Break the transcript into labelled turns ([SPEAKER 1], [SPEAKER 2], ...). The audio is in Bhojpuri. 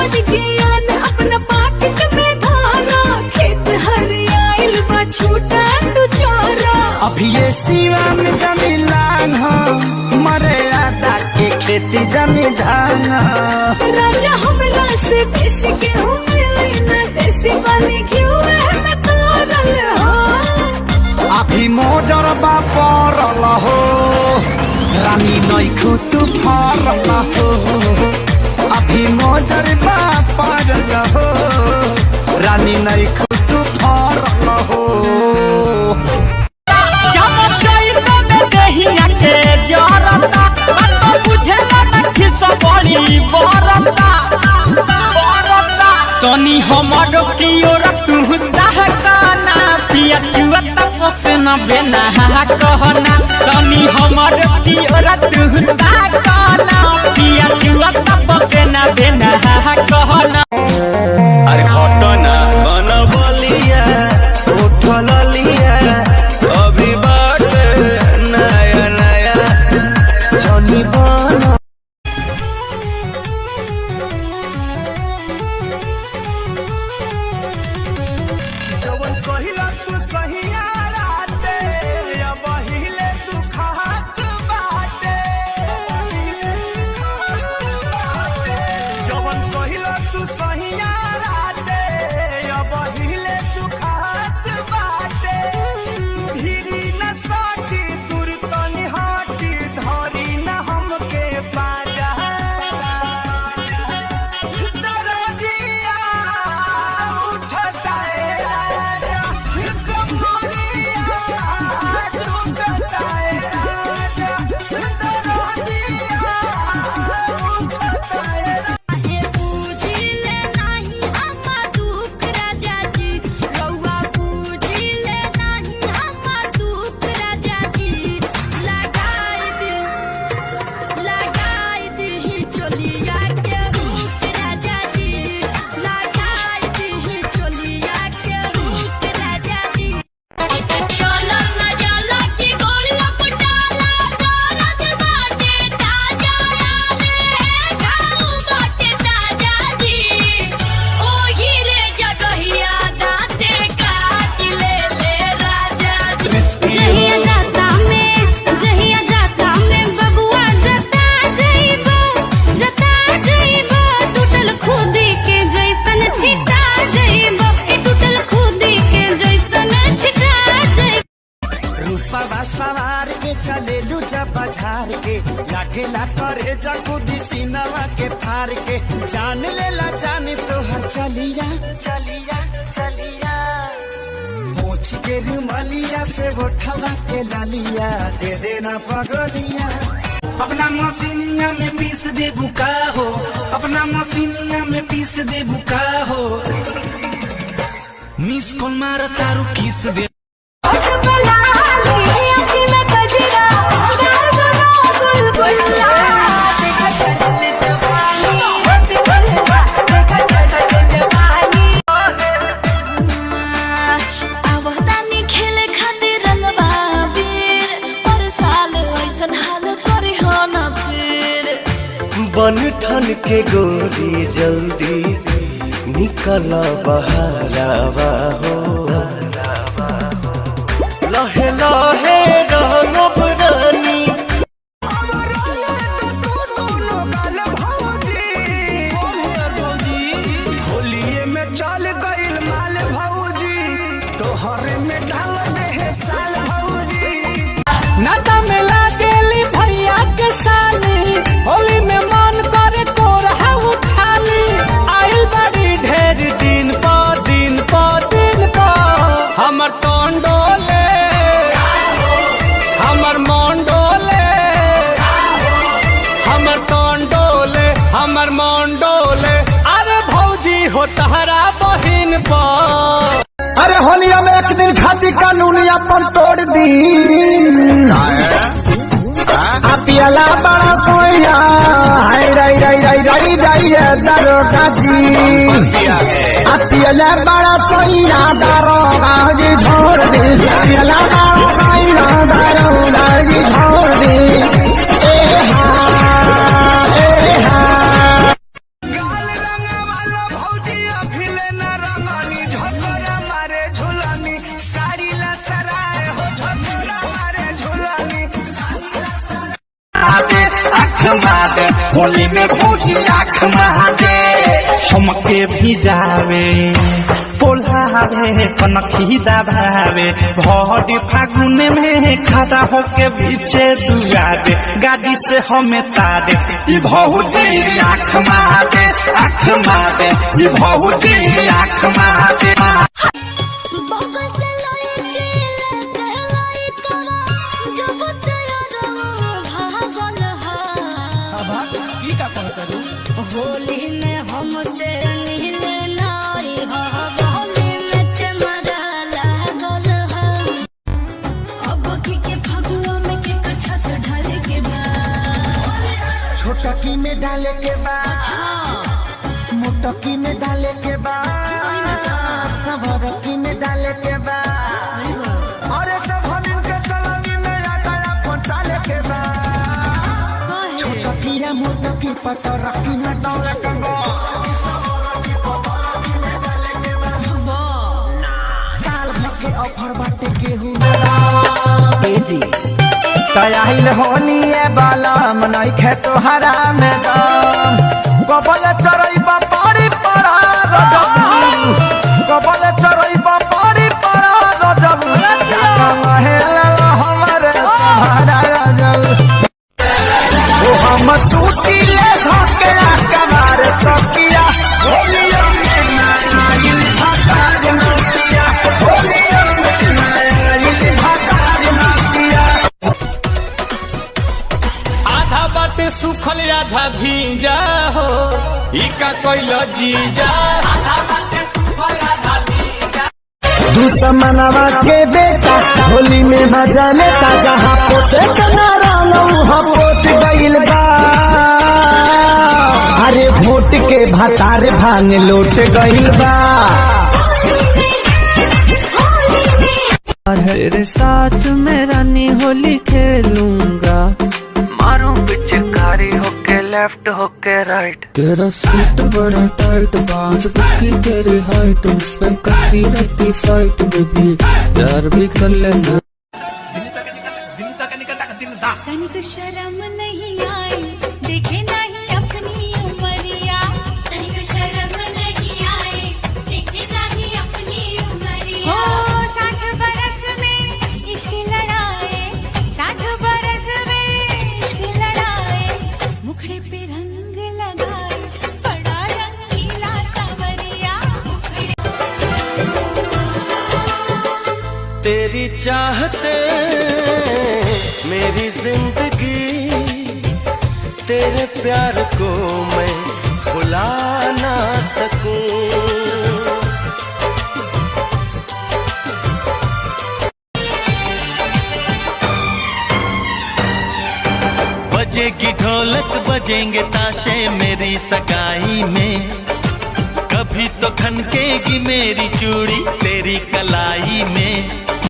[SPEAKER 1] अपन ज्ञान अपना पाकिट में धारा, खेत हरियाइल बा छूटा तू चोरा।
[SPEAKER 2] अभी ये सिवान जमीलान हो, मरे आदा के खेती जमी धान।
[SPEAKER 1] राजा हमरा से बेसी गेहूं मिली न, देसी वाली घिउ में तोरल हो।
[SPEAKER 2] अभी मोजर बा परल हो, रानी नैखु तू फरल हो। अभी मोजर बा परल हो, रानी नैखु तू फरल हो।
[SPEAKER 3] तनी हमर की ओर तू दहकाना, पिया चुअत पसना बेना कहना। तनी हमर की ओर तू दहकाना, पिया चुअत पसना बेना कहना।
[SPEAKER 4] अरे घटना बन बलिया उठल लिया, अभी बात नया नया जनी बन।
[SPEAKER 2] जवन कहिला तू सहिया राते, अब हिले तू खात बाटे। जवन कहिला तू सहिया राते, अब हिले तू खात बाटे। धीरी न साटी दूर तनी हाटी, धरी न हमके पाजा। दरजिया उठता सवार के चले लूजा बाजार के, लागेला करे जकुदी सीनवा के फार के। जान लेला जाने तो हर चलिया चलिया चलिया, पूछ के रुमालिया से उठवा के लालिया, दे देना पगलिया। अपना मसीनिया में पीस दे बुका हो, अपना मसीनिया में पीस दे बुका हो। मिस कॉल मार तारू किस दे।
[SPEAKER 4] बन ठन के गोरी जल्दी निकल बहरावा हो, लहे लहे रंगब रानी। होलिये में चल गइल माल भौजी, तोहरे में ढाल दे साल भौजी।
[SPEAKER 3] नाता में लागेली भैया के साली, होली में मन करे कोरहा उठाली। आइल बड़ी ढेर दिन पा दिन पा दिन पा, हमर टोंडोले हमर मोंडोले, हमर टोंडोले हमर मोंडोले। अरे भौजी हो तहरा बहिन पा।
[SPEAKER 2] अरे होलिया में एक दिन खाती कानून अपन तोड़ दी। पियला बड़ा सोया हाय राई राई राई राई राई दरोगा जी। पियला बड़ा सोया दरोगा जी छोड़ दे, पियला बड़ा सोया दरोगा जी छोड़ दे। ए हा गाल रंगवा
[SPEAKER 3] मारे होली में भौजी आँख मारे हमके भी जावे पोल्हावे कनखी दबावे भौजी फागुन में खड़ा होके पीछे दुआरे गाड़ी से हमें तारे ये भौजी आँख मारे ये भौजी आँख मारे
[SPEAKER 1] होली में हमसे मिले नाई होली में चमरा लागल अब के फगुआ में के कछा ढाले के बाद
[SPEAKER 2] छोटकी में डाले के बाद मोटकी में डाले के बाद सबरकी में डाले के बाद अरे सब हम इनके चलनी में याताया पहुंचाले के बाद छोटकी या मोटकी पतरकी में डाले के बाद साल भर के ऑफर बाटे केहू बेजी तयाहिल होली बाला मनई खे तोहरा में दाम कबल चरई बापारी पड़ा रजबू कबल चरई बापारी पड़ा रजबू महल हमरे सहारा रजबू ओ हम टूटी ले धके कमार तकिया होलिया में नाइल भकार नतिया होलिया में नाइल भकार नतिया
[SPEAKER 3] आधा बाटे सुखल आधा भीजा हो इका कोइल जीजा आधा बाटे सुखल आधा भीजा
[SPEAKER 2] दुश्मनवा के बेटा होली में मजा लेता जहाँ पोते कनारा वहाँ पोत गइल बा अरे वोट के भतार भांग लोट गइल बा
[SPEAKER 5] तेरे साथ मैं रानी होली खेलूंगा मारूं पिचकारी होके लेफ्ट होके राइट तेरा सूट बड़ा टाइट बांध बुकी तेरी हाइट उसमें करती रहती फाइट बेबी प्यार भी कर लेना
[SPEAKER 1] तनिक शर्म नहीं आई देखे नहीं अपनी उमरिया तनिक शर्म नहीं आई देखे नहीं अपनी उमरिया हो 60 बरस में इश्क लड़ाए 60 बरस में इश्क लड़ाए मुखड़े पे रंग लगाए बड़ा रंगीला सावरिया
[SPEAKER 6] तेरी चाहते मेरी जिंदगी तेरे प्यार को मैं भुला ना सकूं बजेगी ढोलक बजेंगे ताशे मेरी सगाई में कभी तो खनकेगी मेरी चूड़ी तेरी कलाई में